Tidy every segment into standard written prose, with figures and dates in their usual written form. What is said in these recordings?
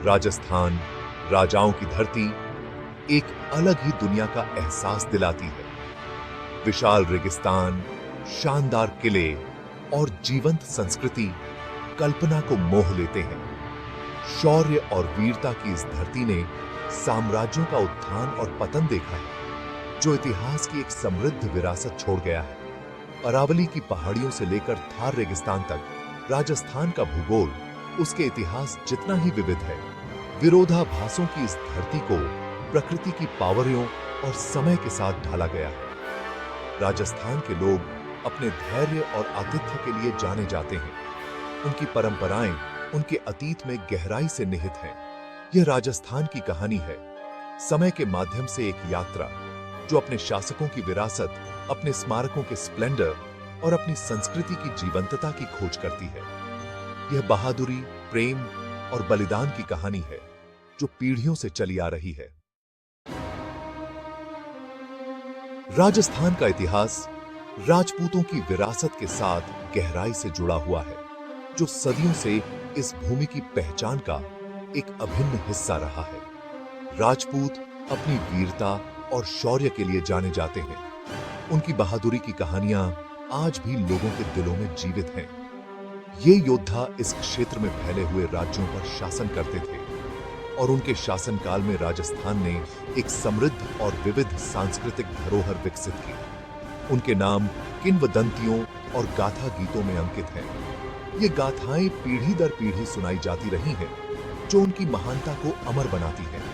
राजस्थान, राजाओं की धरती, एक अलग ही दुनिया का एहसास दिलाती है। विशाल रेगिस्तान, शानदार किले और जीवंत संस्कृति कल्पना को मोह लेते हैं। शौर्य और वीरता की इस धरती ने साम्राज्यों का उत्थान और पतन देखा है, जो इतिहास की एक समृद्ध विरासत छोड़ गया है। अरावली की पहाड़ियों से लेकर थार रेगिस्तान तक राजस्थान का भूगोल उसके इतिहास जितना ही विविध है। विरोधाभासों की इस धरती को प्रकृति की पावरों और समय के साथ ढाला गया है। राजस्थान के लोग अपने धैर्य और आतिथ्य के लिए जाने जाते हैं। उनकी परंपराएं उनके अतीत में गहराई से निहित हैं। यह राजस्थान की कहानी है, समय के माध्यम से एक यात्रा जो अपने शासकों की विरासत, अपने स्मारकों के स्प्लेंडर और अपनी संस्कृति की जीवंतता की खोज करती है। यह बहादुरी, प्रेम और बलिदान की कहानी है जो पीढ़ियों से चली आ रही है। राजस्थान का इतिहास राजपूतों की विरासत के साथ गहराई से जुड़ा हुआ है, जो सदियों से इस भूमि की पहचान का एक अभिन्न हिस्सा रहा है। राजपूत अपनी वीरता और शौर्य के लिए जाने जाते हैं। उनकी बहादुरी की कहानियां आज भी लोगों के दिलों में जीवित हैं। ये योद्धा इस क्षेत्र में फैले हुए राज्यों पर शासन करते थे और उनके शासनकाल में राजस्थान ने एक समृद्ध और विविध सांस्कृतिक धरोहर विकसित की। उनके नाम किंवदंतियों और गाथा गीतों में अंकित हैं। ये गाथाएं पीढ़ी दर पीढ़ी सुनाई जाती रही हैं, जो उनकी महानता को अमर बनाती हैं।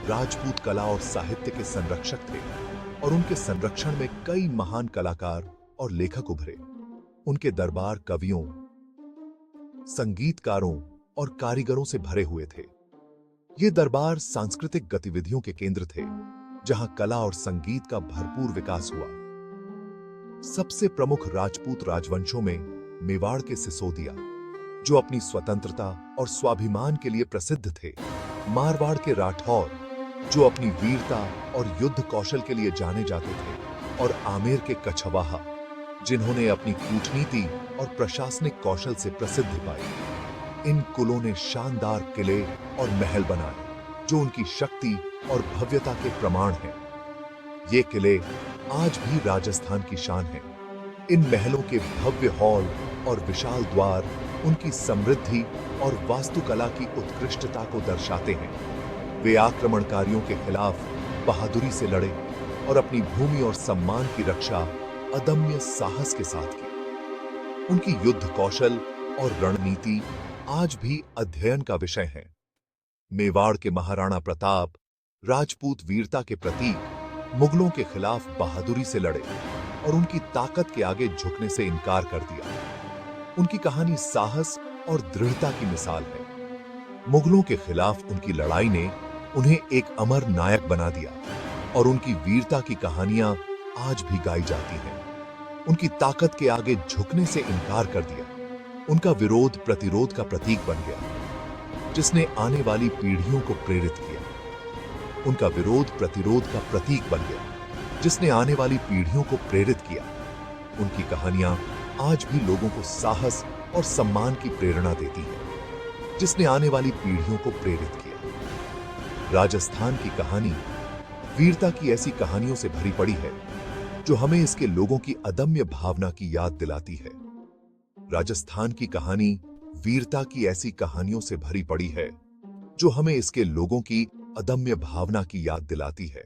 राजपूत कला और साहित्य के संरक्षक थे और उनके संरक्षण में कई महान कलाकार और लेखक उभरे। उनके दरबार कवियों, संगीतकारों और कारीगरों से भरे हुए थे। ये दरबार सांस्कृतिक गतिविधियों के केंद्र थे, जहां कला और संगीत का भरपूर विकास हुआ। सबसे प्रमुख राजपूत राजवंशों में मेवाड़ के सिसोदिया, जो अपनी स्वतंत्रता और स्वाभिमान के लिए प्रसिद्ध थे, मारवाड़ के राठौर, जो अपनी वीरता और युद्ध कौशल के लिए जाने जाते थे, और आमेर के कछवाहा, जिन्होंने अपनी कूटनीति और प्रशासनिक कौशल से प्रसिद्धि पाई। इन कुलों ने शानदार किले और महल बनाए, जो उनकी शक्ति और भव्यता के प्रमाण हैं। ये किले आज भी राजस्थान की शान हैं। इन महलों के भव्य हॉल और विशाल द्वार उनकी समृद्धि और वास्तुकला की उत्कृष्टता को दर्शाते हैं। वे आक्रमणकारियों के खिलाफ बहादुरी से लड़े और अपनी भूमि और सम्मान की रक्षा अदम्य साहस के साथ की। उनकी युद्ध कौशल और रणनीति आज भी अध्ययन का विषय है। मेवाड़ के महाराणा प्रताप, राजपूत वीरता के प्रतीक, मुगलों के खिलाफ बहादुरी से लड़े और उनकी ताकत के आगे झुकने से इनकार कर दिया। उनकी कहानी साहस और दृढ़ता की मिसाल है। मुगलों के खिलाफ उनकी लड़ाई ने उन्हें एक अमर नायक बना दिया और उनकी वीरता की कहानियां आज भी गाई जाती हैं। उनकी ताकत के आगे झुकने से इनकार कर दिया। उनका विरोध प्रतिरोध का प्रतीक बन गया, जिसने आने वाली पीढ़ियों को प्रेरित किया। उनका विरोध प्रतिरोध का प्रतीक बन गया, जिसने आने वाली पीढ़ियों को प्रेरित किया। उनकी कहानियां आज भी लोगों को साहस और सम्मान की प्रेरणा देती हैं, जिसने आने वाली पीढ़ियों को प्रेरित किया। राजस्थान की कहानी वीरता की ऐसी कहानियों से भरी पड़ी है, जो हमें इसके लोगों की अदम्य भावना की याद दिलाती है। राजस्थान की कहानी वीरता की ऐसी कहानियों से भरी पड़ी है, जो हमें इसके लोगों की अदम्य भावना की याद दिलाती है।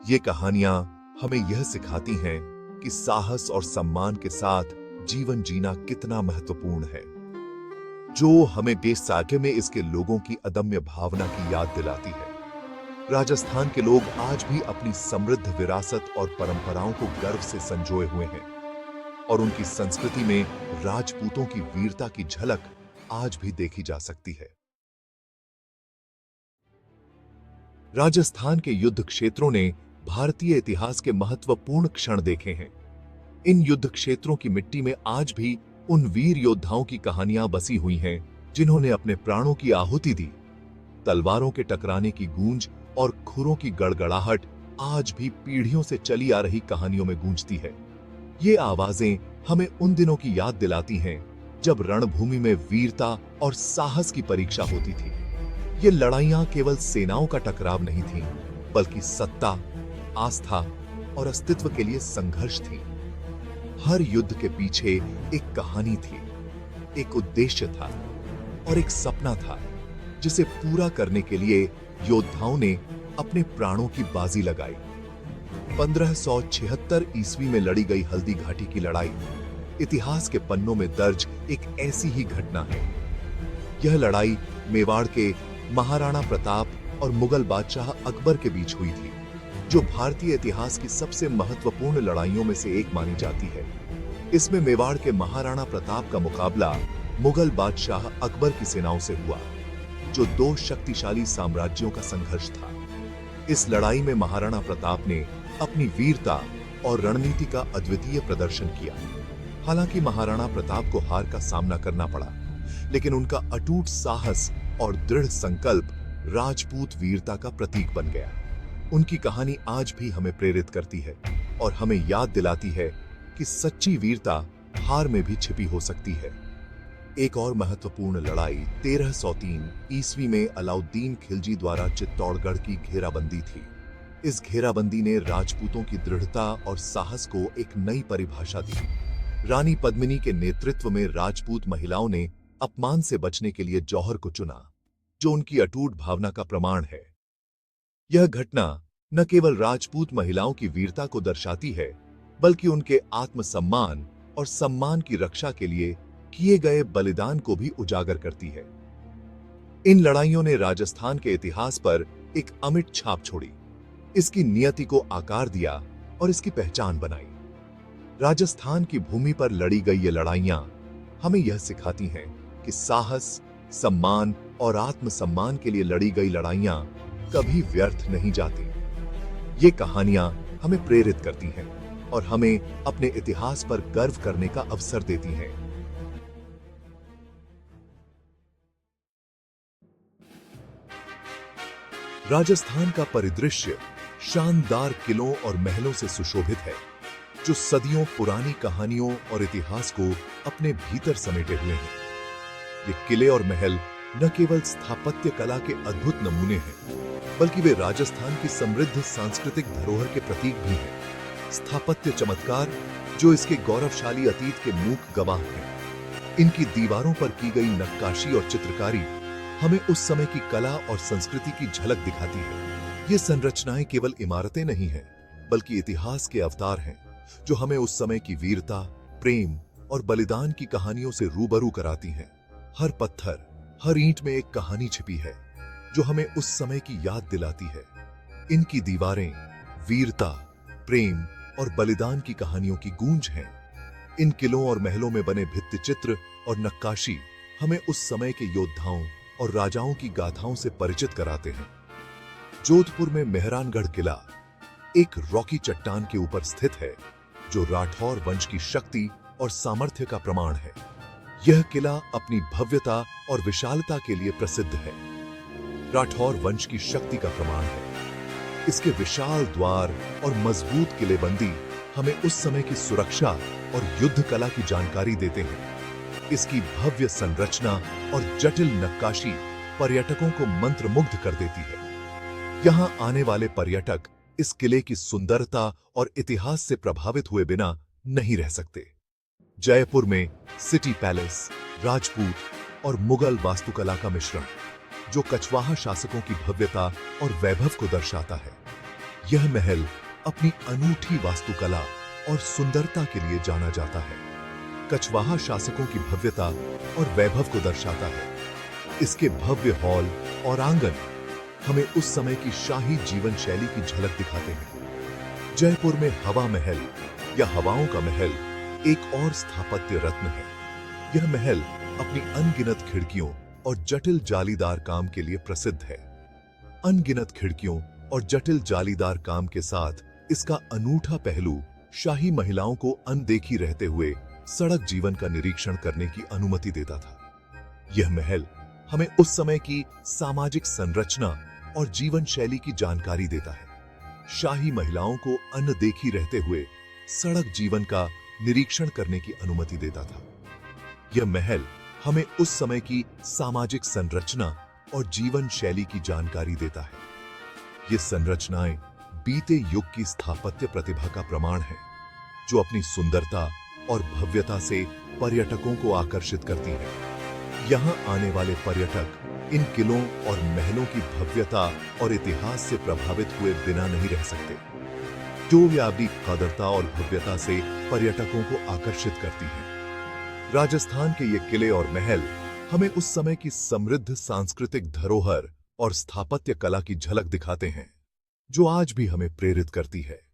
ये कहानियां हमें यह सिखाती हैं कि साहस और सम्मान के साथ जीवन जीना कितना महत्वपूर्ण है, जो हमें बेसाखे में इसके लोगों की अदम्य भावना की याद दिलाती है। राजस्थान के लोग आज भी अपनी समृद्ध विरासत और परंपराओं को गर्व से संजोए हुए हैं और उनकी संस्कृति में राजपूतों की वीरता की झलक आज भी देखी जा सकती है। राजस्थान के युद्ध क्षेत्रों ने भारतीय इतिहास के महत्वपूर्ण क्षण देखे हैं। इन युद्ध क्षेत्रों की मिट्टी में आज भी उन वीर योद्धाओं की कहानियां बसी हुई हैं, जिन्होंने अपने प्राणों की आहुति दी। तलवारों के टकराने की गूंज और खुरों की गड़गड़ाहट आज भी पीढ़ियों से चली आ रही कहानियों में गूंजती है। ये आवाजें हमें उन दिनों की याद दिलाती हैं, जब रणभूमि में वीरता और साहस की परीक्षा होती थी। ये लड़ाइयां केवल सेनाओं का टकराव नहीं थीं, बल्कि सत्ता, आस्था और अस्तित्व के लिए संघर्ष थी। हर युद्ध के पीछे एक कहानी थी, एक उद्देश्य था और एक सपना था जिसे पूरा करने के लिए योद्धाओं ने अपने प्राणों की बाजी लगाई। 1576 ईस्वी में लड़ी गई हल्दी घाटी की लड़ाई इतिहास के पन्नों में दर्ज एक ऐसी ही घटना है। यह लड़ाई मेवाड़ के महाराणा प्रताप और मुगल बादशाह अकबर के बीच हुई थी, जो भारतीय इतिहास की सबसे महत्वपूर्ण लड़ाइयों में से एक मानी जाती है। इसमें मेवाड़ के महाराणा प्रताप का मुकाबला मुगल बादशाह अकबर की सेनाओं से हुआ, जो दो शक्तिशाली साम्राज्यों का संघर्ष था। इस लड़ाई में महाराणा प्रताप ने अपनी वीरता और रणनीति का अद्वितीय प्रदर्शन किया। हालांकि महाराणा प्रताप को हार का सामना करना पड़ा, लेकिन उनका अटूट साहस और दृढ़ संकल्प राजपूत वीरता का प्रतीक बन गया। उनकी कहानी आज भी हमें प्रेरित करती है और हमें याद दिलाती है कि सच्ची वीरता हार में भी छिपी हो सकती है। एक और महत्वपूर्ण लड़ाई 1303 ईस्वी में अलाउद्दीन खिलजी द्वारा चित्तौड़गढ़ की घेराबंदी थी। इस घेराबंदी ने राजपूतों की दृढ़ता और साहस को एक नई परिभाषा दी। रानी पद्मिनी के नेतृत्व में राजपूत महिलाओं ने अपमान से बचने के लिए जौहर को चुना, जो उनकी अटूट भावना का प्रमाण है। यह घटना न केवल राजपूत महिलाओं की वीरता को दर्शाती है, बल्कि उनके आत्मसम्मान और सम्मान की रक्षा के लिए किए गए बलिदान को भी उजागर करती है। इन लड़ाइयों ने राजस्थान के इतिहास पर एक अमिट छाप छोड़ी, इसकी नियति को आकार दिया और इसकी पहचान बनाई। राजस्थान की भूमि पर लड़ी गई ये लड़ाइयां हमें यह सिखाती हैं कि साहस, सम्मान और आत्मसम्मान के लिए लड़ी गई लड़ाइयां कभी व्यर्थ नहीं जाती। ये कहानियां हमें प्रेरित करती हैं और हमें अपने इतिहास पर गर्व करने का अवसर देती हैं। राजस्थान का परिदृश्य शानदार किलों और महलों से सुशोभित है, जो सदियों पुरानी कहानियों और इतिहास को अपने भीतर समेटे हुए हैं। ये किले और महल न केवल स्थापत्य कला के अद्भुत नमूने हैं, बल्कि वे राजस्थान की समृद्ध सांस्कृतिक धरोहर के प्रतीक भी हैं। स्थापत्य चमत्कार जो इसके गौरवशाली अतीत के मूक गवाह हैं। इनकी दीवारों पर की गई नक्काशी और चित्रकारी हमें उस समय की कला और संस्कृति की झलक दिखाती है। ये संरचनाएं केवल इमारतें नहीं हैं, बल्कि इतिहास के अवतार हैं, जो हमें उस समय की वीरता, प्रेम और बलिदान की कहानियों से रूबरू कराती हैं। हर पत्थर, हर ईंट में एक कहानी छिपी है, जो हमें उस समय की याद दिलाती है। इनकी दीवारें वीरता, प्रेम और बलिदान की कहानियों की गूंज हैं। इन किलों और महलों में बने भित्ति चित्र और नक्काशी हमें उस समय के योद्धाओं और राजाओं की गाथाओं से परिचित कराते हैं। जोधपुर में मेहरानगढ़ किला एक रॉकी चट्टान के ऊपर स्थित है, जो राठौर वंश की शक्ति और सामर्थ्य का प्रमाण है। यह किला अपनी भव्यता और विशालता के लिए प्रसिद्ध है। राठौर वंश की शक्ति का प्रमाण है। इसके विशाल द्वार और मजबूत किलेबंदी हमें उस समय की सुरक्षा और युद्ध कला की जानकारी देते हैं। इसकी भव्य संरचना और जटिल नक्काशी पर्यटकों को मंत्रमुग्ध कर देती है। यहां आने वाले पर्यटक इस किले की सुंदरता और इतिहास से प्रभावित हुए बिना नहीं रह सकते। जयपुर में सिटी पैलेस राजपूत और मुगल वास्तुकला का मिश्रण, जो कछवाहा शासकों की भव्यता और वैभव को दर्शाता है। यह महल अपनी अनूठी वास्तुकला और सुंदरता के लिए जाना जाता है। कछवाहा शासकों की भव्यता और वैभव को दर्शाता है। इसके भव्य हॉल और आंगन हमें उस समय की शाही जीवन शैली की झलक दिखाते हैं। जयपुर में हवा महल या हवाओं का महल एक और स्थापत्य रत्न है। यह महल अपनी अनगिनत खिड़कियों और जटिल जालीदार काम के लिए प्रसिद्ध है। अनगिनत खिड़कियों और जटिल जालीदार काम के साथ इसका अनूठा पहलू शाही महिलाओं को अनदेखी रहते हुए सड़क जीवन का निरीक्षण करने की अनुमति देता था। यह महल हमें उस समय की सामाजिक संरचना और जीवन शैली की जानकारी देता है। शाही महिलाओं को अनदेखी रहते हुए सड़क जीवन का निरीक्षण करने की अनुमति देता था। यह महल हमें उस समय की सामाजिक संरचना और जीवन शैली की जानकारी देता है। ये संरचनाएं बीते युग की स्थापत्य प्रतिभा का प्रमाण है, जो अपनी सुंदरता और भव्यता से पर्यटकों को आकर्षित करती है। यहां आने वाले पर्यटक इन किलों और महलों की भव्यता और इतिहास से प्रभावित हुए बिना नहीं रह सकते। जो व्यापी कदरता और भव्यता से पर्यटकों को आकर्षित करती है। राजस्थान के ये किले और महल हमें उस समय की समृद्ध सांस्कृतिक धरोहर और स्थापत्य कला की झलक दिखाते हैं, जो आज भी हमें प्रेरित करती है।